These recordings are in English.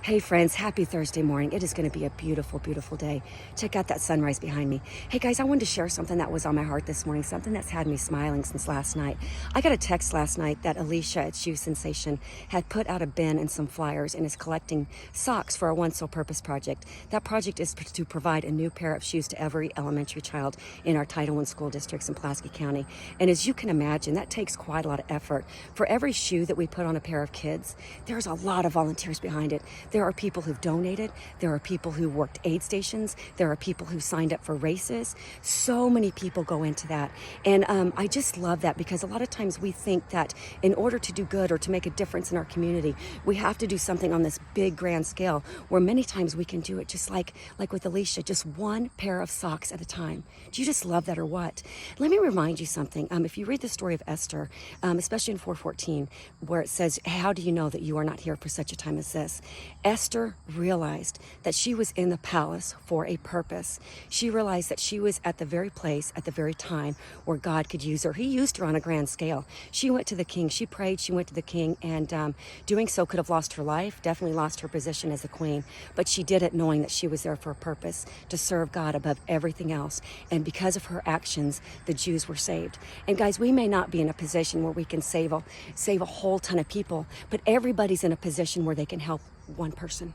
Hey friends, happy Thursday morning. It is going to be a beautiful, beautiful day. Check out that sunrise behind me. Hey guys, I wanted to share something that was on my heart this morning, something that's had me smiling since last night. I got a text last night that Alicia at Shoe Sensation had put out a bin and some flyers and is collecting socks for a One Sole Purpose project. That project is to provide a new pair of shoes to every elementary child in our Title I school districts in Pulaski County. And as you can imagine, that takes quite a lot of effort. For every shoe that we put on a pair of kids, there's a lot of volunteers behind it. There are people who've donated. There are people who worked aid stations. There are people who signed up for races. So many people go into that. And I just love that, because a lot of times we think that in order to do good or to make a difference in our community, we have to do something on this big grand scale, where many times we can do it just like with Alicia, just one pair of socks at a time. Do you just love that or what? Let me remind you something. If you read the story of Esther, especially in 4:14, where it says, how do you know that you are not here for such a time as this? Esther realized that she was in the palace for a purpose. She realized that she was at the very place, at the very time where God could use her. He used her on a grand scale. She went to the king. She prayed. She went to the king, and doing so could have lost her life, definitely lost her position as a queen. But she did it knowing that she was there for a purpose, to serve God above everything else. And because of her actions, the Jews were saved. And guys, we may not be in a position where we can save a whole ton of people, but everybody's in a position where they can help one person.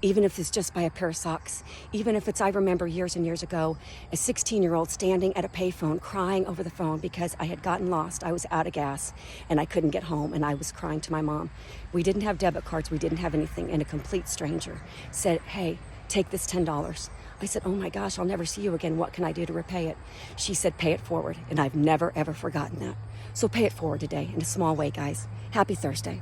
Even if it's just by a pair of socks, even if it's, I remember years and years ago, a 16-year-old standing at a payphone crying over the phone because I had gotten lost. I was out of gas and I couldn't get home, and I was crying to my mom. We didn't have debit cards, we didn't have anything, and a complete stranger said, hey, take this $10. I said, oh my gosh, I'll never see you again. What can I do to repay it? She said, pay it forward. And I've never, ever forgotten that. So pay it forward today in a small way, guys. Happy Thursday.